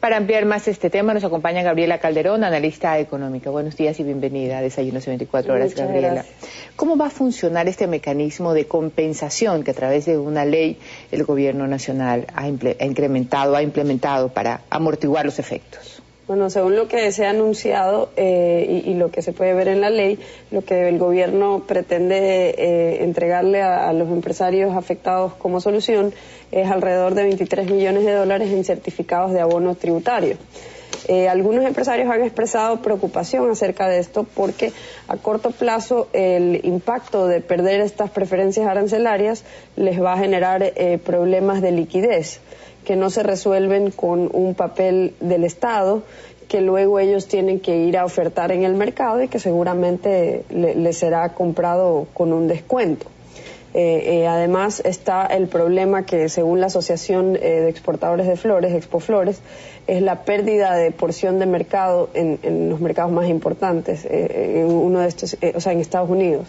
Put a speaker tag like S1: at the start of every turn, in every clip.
S1: Para ampliar más este tema nos acompaña Gabriela Calderón, analista económica. Buenos días y bienvenida a Desayunos 24 Horas,
S2: Muchas
S1: Gabriela.
S2: Gracias.
S1: ¿Cómo va a funcionar este mecanismo de compensación que a través de una ley el gobierno nacional ha implementado para amortiguar los efectos?
S2: Bueno, según lo que se ha anunciado y lo que se puede ver en la ley, lo que el gobierno pretende entregarle a los empresarios afectados como solución es alrededor de 23 millones de dólares en certificados de abono tributario. Algunos empresarios han expresado preocupación acerca de esto porque a corto plazo el impacto de perder estas preferencias arancelarias les va a generar problemas de liquidez que no se resuelven con un papel del Estado que luego ellos tienen que ir a ofertar en el mercado y que seguramente les será comprado con un descuento. Además está el problema que según la Asociación de Exportadores de Flores, Expoflores, es la pérdida de porción de mercado en los mercados más importantes, en uno de estos, en Estados Unidos,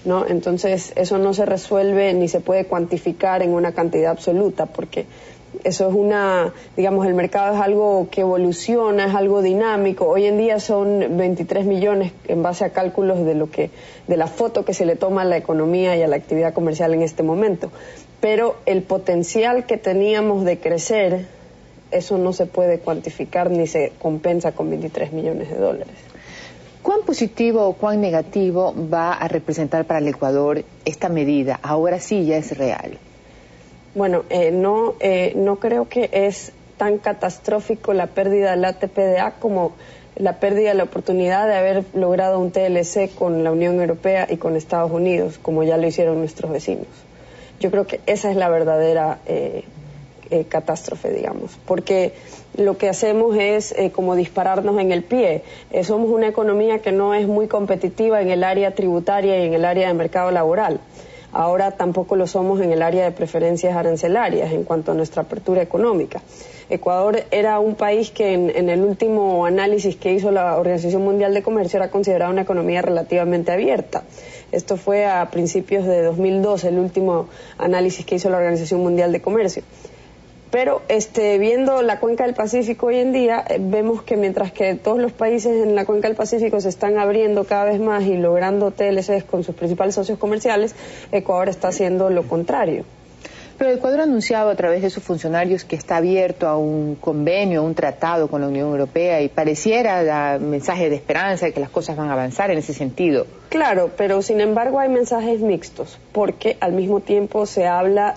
S2: ¿no? Entonces eso no se resuelve ni se puede cuantificar en una cantidad absoluta porque eso es digamos, el mercado es algo que evoluciona, es algo dinámico. Hoy en día son 23 millones en base a cálculos de la foto que se le toma a la economía y a la actividad comercial en este momento. Pero el potencial que teníamos de crecer, eso no se puede cuantificar ni se compensa con 23 millones de dólares.
S1: ¿Cuán positivo o cuán negativo va a representar para el Ecuador esta medida? Ahora sí ya es real.
S2: Bueno, no creo que es tan catastrófico la pérdida del ATP-DA como la pérdida de la oportunidad de haber logrado un TLC con la Unión Europea y con Estados Unidos, como ya lo hicieron nuestros vecinos. Yo creo que esa es la verdadera catástrofe, digamos, porque lo que hacemos es como dispararnos en el pie. Somos una economía que no es muy competitiva en el área tributaria y en el área de mercado laboral. Ahora tampoco lo somos en el área de preferencias arancelarias en cuanto a nuestra apertura económica. Ecuador era un país que en el último análisis que hizo la Organización Mundial de Comercio era considerada una economía relativamente abierta. Esto fue a principios de 2012, el último análisis que hizo la Organización Mundial de Comercio. Pero viendo la cuenca del Pacífico hoy en día, vemos que mientras que todos los países en la cuenca del Pacífico se están abriendo cada vez más y logrando TLCs con sus principales socios comerciales, Ecuador está haciendo lo contrario.
S1: Pero Ecuador ha anunciado a través de sus funcionarios que está abierto a un convenio, a un tratado con la Unión Europea y pareciera dar mensaje de esperanza de que las cosas van a avanzar en ese sentido.
S2: Claro, pero sin embargo hay mensajes mixtos, porque al mismo tiempo se habla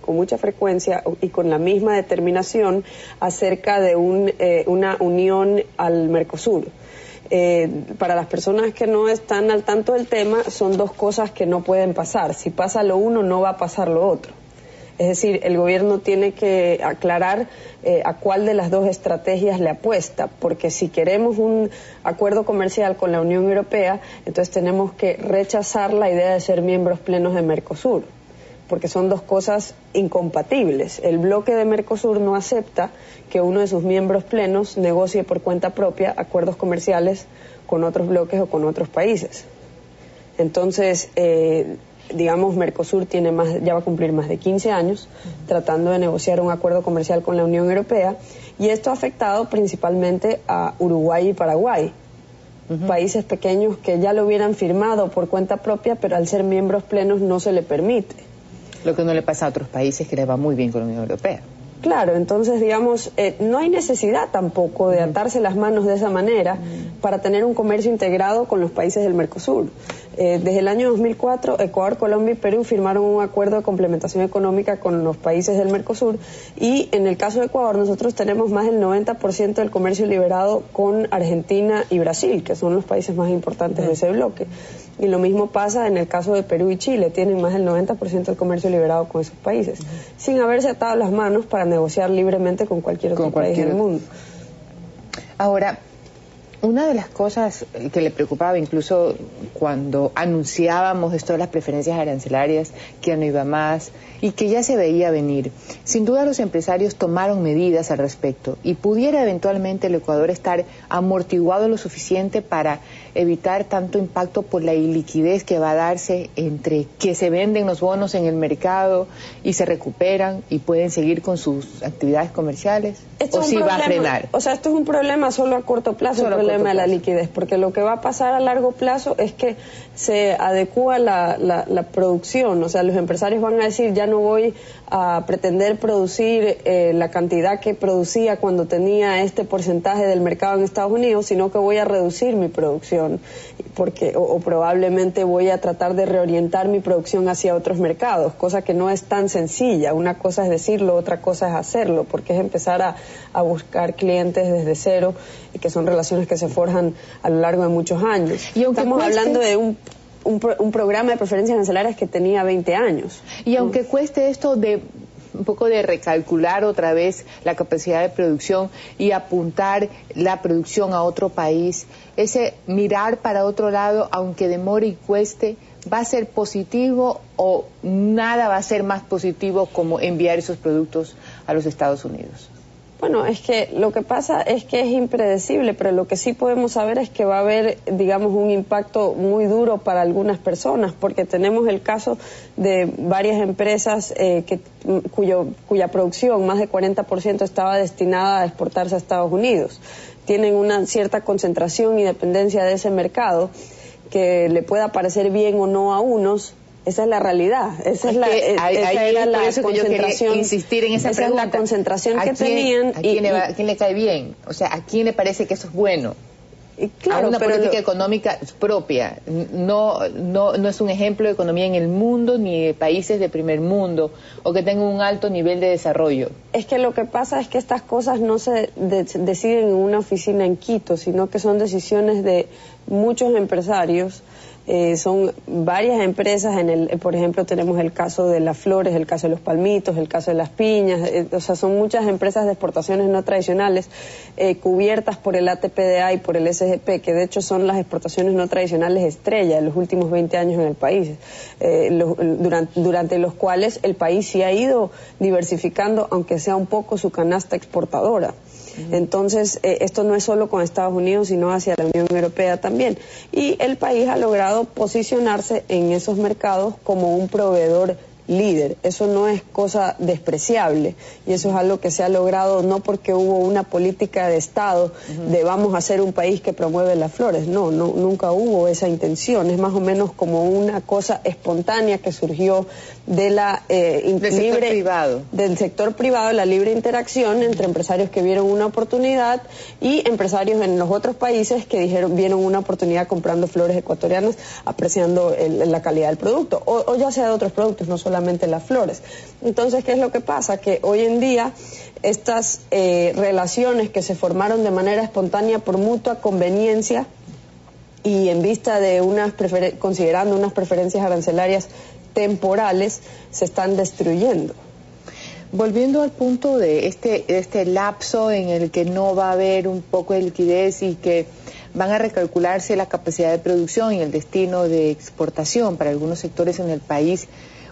S2: con mucha frecuencia y con la misma determinación acerca de una unión al Mercosur. Para las personas que no están al tanto del tema, son dos cosas que no pueden pasar. Si pasa lo uno, no va a pasar lo otro. Es decir, el gobierno tiene que aclarar a cuál de las dos estrategias le apuesta, porque si queremos un acuerdo comercial con la Unión Europea, entonces tenemos que rechazar la idea de ser miembros plenos de Mercosur, porque son dos cosas incompatibles. El bloque de Mercosur no acepta que uno de sus miembros plenos negocie por cuenta propia acuerdos comerciales con otros bloques o con otros países. Entonces, digamos, Mercosur ya va a cumplir más de 15 años tratando de negociar un acuerdo comercial con la Unión Europea y esto ha afectado principalmente a Uruguay y Paraguay, países pequeños que ya lo hubieran firmado por cuenta propia, pero al ser miembros plenos no se le permite.
S1: Lo que no le pasa a otros países que les va muy bien con la Unión Europea.
S2: Claro, entonces, digamos, no hay necesidad tampoco de atarse las manos de esa manera para tener un comercio integrado con los países del Mercosur. Desde el año 2004, Ecuador, Colombia y Perú firmaron un acuerdo de complementación económica con los países del Mercosur y en el caso de Ecuador nosotros tenemos más del 90% del comercio liberado con Argentina y Brasil, que son los países más importantes de ese bloque. Y lo mismo pasa en el caso de Perú y Chile, tienen más del 90% del comercio liberado con esos países, sin haberse atado las manos para negociar libremente con cualquier otro país del mundo.
S1: Ahora, Una de las cosas que le preocupaba incluso cuando anunciábamos esto de las preferencias arancelarias, que ya no iba más y que ya se veía venir, sin duda los empresarios tomaron medidas al respecto y pudiera eventualmente el Ecuador estar amortiguado lo suficiente para evitar tanto impacto por la iliquidez que va a darse entre que se venden los bonos en el mercado y se recuperan y pueden seguir con sus actividades comerciales. ¿O si va a frenar?
S2: O sea, esto es un problema solo a corto plazo, el problema de la liquidez, porque lo que va a pasar a largo plazo es que se adecúa la producción, o sea, los empresarios van a decir, ya no voy a pretender producir la cantidad que producía cuando tenía este porcentaje del mercado en Estados Unidos, sino que voy a reducir mi producción, o probablemente voy a tratar de reorientar mi producción hacia otros mercados, cosa que no es tan sencilla. Una cosa es decirlo, otra cosa es hacerlo, porque es empezar a buscar clientes desde cero, y que son relaciones que se forjan a lo largo de muchos años.
S1: Y
S2: estamos hablando de un programa de preferencias arancelarias que tenía 20 años.
S1: Y aunque cueste esto de un poco de recalcular otra vez la capacidad de producción y apuntar la producción a otro país, ese mirar para otro lado, aunque demore y cueste, ¿va a ser positivo o nada va a ser más positivo como enviar esos productos a los Estados Unidos?
S2: Bueno, es que lo que pasa es que es impredecible, pero lo que sí podemos saber es que va a haber, digamos, un impacto muy duro para algunas personas, porque tenemos el caso de varias empresas cuya producción, más de 40%, estaba destinada a exportarse a Estados Unidos. Tienen una cierta concentración y dependencia de ese mercado, que le pueda parecer bien o no a unos. Esa es la realidad, esa es la concentración.
S1: Insistir en esa pregunta.
S2: Es la concentración que tenían.
S1: ¿A quién le cae bien? O sea, ¿a quién le parece que eso es bueno?
S2: Y claro,
S1: a una política económica propia. No es un ejemplo de economía en el mundo ni de países de primer mundo o que tengan un alto nivel de desarrollo.
S2: Es que lo que pasa es que estas cosas no se deciden en una oficina en Quito, sino que son decisiones de muchos empresarios. Son varias empresas, por ejemplo tenemos el caso de las flores, el caso de los palmitos, el caso de las piñas, o sea, son muchas empresas de exportaciones no tradicionales cubiertas por el ATPDA y por el SGP, que de hecho son las exportaciones no tradicionales estrella de los últimos 20 años en el país, durante los cuales el país sí ha ido diversificando, aunque sea un poco, su canasta exportadora. Entonces, esto no es solo con Estados Unidos, sino hacia la Unión Europea también. Y el país ha logrado posicionarse en esos mercados como un proveedor líder. Eso no es cosa despreciable y eso es algo que se ha logrado no porque hubo una política de Estado de vamos a ser un país que promueve las flores. No, nunca hubo esa intención. Es más o menos como una cosa espontánea que surgió de del sector privado, la libre interacción entre empresarios que vieron una oportunidad y empresarios en los otros países que vieron una oportunidad comprando flores ecuatorianas, apreciando la calidad del producto o ya sea de otros productos, no solamente las flores. Entonces, ¿qué es lo que pasa? Que hoy en día estas relaciones que se formaron de manera espontánea por mutua conveniencia y en vista de considerando unas preferencias arancelarias temporales, se están destruyendo.
S1: Volviendo al punto de este lapso en el que no va a haber un poco de liquidez y que van a recalcularse la capacidad de producción y el destino de exportación para algunos sectores en el país,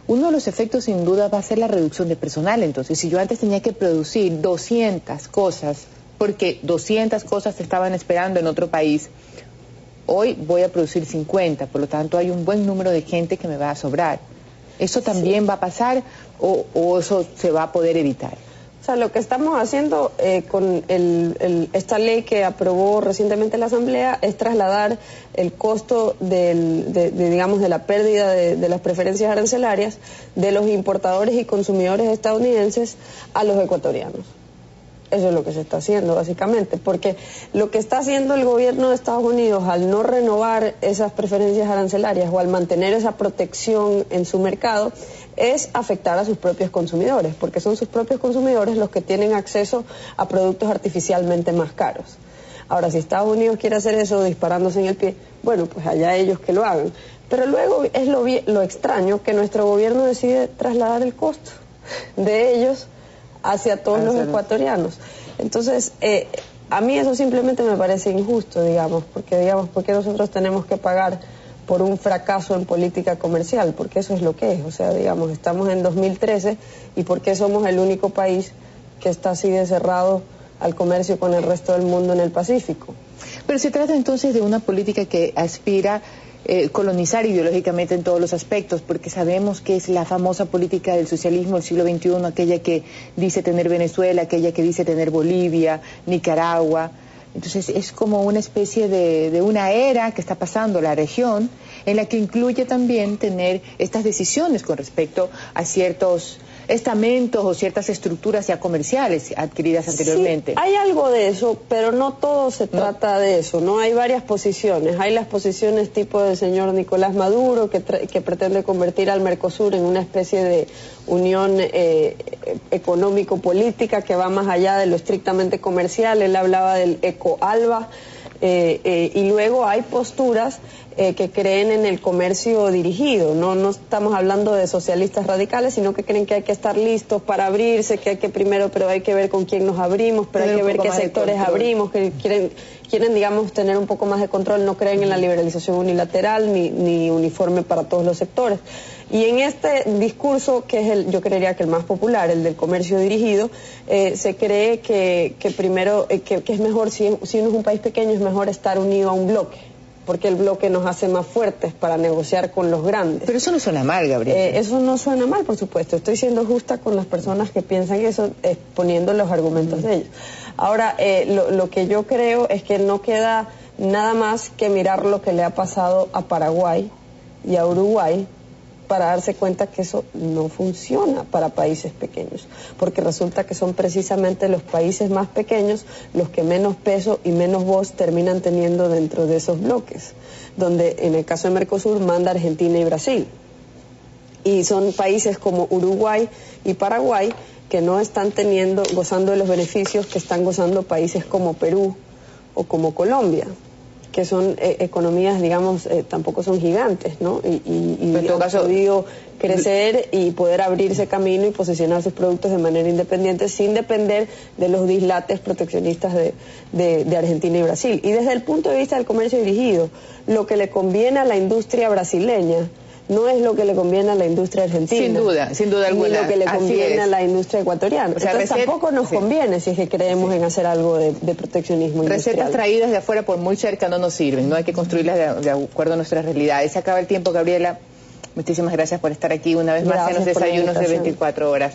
S1: uno de los efectos sin duda va a ser la reducción de personal. Entonces, si yo antes tenía que producir 200 cosas, porque 200 cosas te estaban esperando en otro país, hoy voy a producir 50, por lo tanto hay un buen número de gente que me va a sobrar. ¿Eso también va a pasar o eso se va a poder evitar?
S2: O sea, lo que estamos haciendo con esta ley que aprobó recientemente la Asamblea es trasladar el costo digamos, de la pérdida de las preferencias arancelarias de los importadores y consumidores estadounidenses a los ecuatorianos. Eso es lo que se está haciendo, básicamente, porque lo que está haciendo el gobierno de Estados Unidos al no renovar esas preferencias arancelarias o al mantener esa protección en su mercado es afectar a sus propios consumidores, porque son sus propios consumidores los que tienen acceso a productos artificialmente más caros. Ahora, si Estados Unidos quiere hacer eso disparándose en el pie, bueno, pues allá ellos que lo hagan. Pero luego es lo extraño que nuestro gobierno decide trasladar el costo de ellos hacia todos los ecuatorianos. Entonces, A mí eso simplemente me parece injusto, digamos, porque nosotros tenemos que pagar por un fracaso en política comercial, porque eso es lo que es. O sea, digamos, estamos en 2013 y ¿por qué somos el único país que está así de cerrado al comercio con el resto del mundo en el Pacífico?
S1: Pero se trata entonces de una política que aspira colonizar ideológicamente en todos los aspectos, porque sabemos que es la famosa política del socialismo del siglo XXI, aquella que dice tener Venezuela, aquella que dice tener Bolivia, Nicaragua. Entonces es como una especie de una era que está pasando la región, en la que incluye también tener estas decisiones con respecto a ciertos estamentos o ciertas estructuras ya comerciales adquiridas anteriormente.
S2: Sí, hay algo de eso, pero no todo se trata de eso, ¿no? Hay varias posiciones. Hay las posiciones tipo del señor Nicolás Maduro, que pretende convertir al Mercosur en una especie de unión económico-política que va más allá de lo estrictamente comercial. Él hablaba del ecoalba. Y luego hay posturas que creen en el comercio dirigido. No estamos hablando de socialistas radicales, sino que creen que hay que estar listos para abrirse, que hay que primero, pero hay que ver con quién nos abrimos, pero hay que ver qué sectores abrimos, que quieren, digamos, tener un poco más de control, no creen en la liberalización unilateral ni uniforme para todos los sectores. Y en este discurso, que es yo creería que el más popular, el del comercio dirigido, se cree que primero, que es mejor, si uno es un país pequeño, es mejor estar unido a un bloque, porque el bloque nos hace más fuertes para negociar con los grandes.
S1: Pero eso no suena mal, Gabriel.
S2: Eso no suena mal, por supuesto. Estoy siendo justa con las personas que piensan eso, poniendo los argumentos de ellos. Ahora, lo que yo creo es que no queda nada más que mirar lo que le ha pasado a Paraguay y a Uruguay para darse cuenta que eso no funciona para países pequeños, porque resulta que son precisamente los países más pequeños los que menos peso y menos voz terminan teniendo dentro de esos bloques, donde en el caso de Mercosur manda Argentina y Brasil. Y son países como Uruguay y Paraguay que no están gozando de los beneficios que están gozando países como Perú o como Colombia, que son economías, digamos, tampoco son gigantes, ¿no? Y han podido crecer y poder abrirse camino y posicionar sus productos de manera independiente sin depender de los dislates proteccionistas de Argentina y Brasil. Y desde el punto de vista del comercio dirigido, lo que le conviene a la industria brasileña no es lo que le conviene a la industria argentina. Sin duda alguna. Ni lo que le conviene a la industria ecuatoriana. O sea, entonces tampoco nos conviene si es que creemos en hacer algo de proteccionismo industrial.
S1: Recetas traídas de afuera por muy cerca no nos sirven, no hay que construirlas de acuerdo a nuestras realidades. Se acaba el tiempo, Gabriela. Muchísimas gracias por estar aquí una vez más en los desayunos de 24 horas.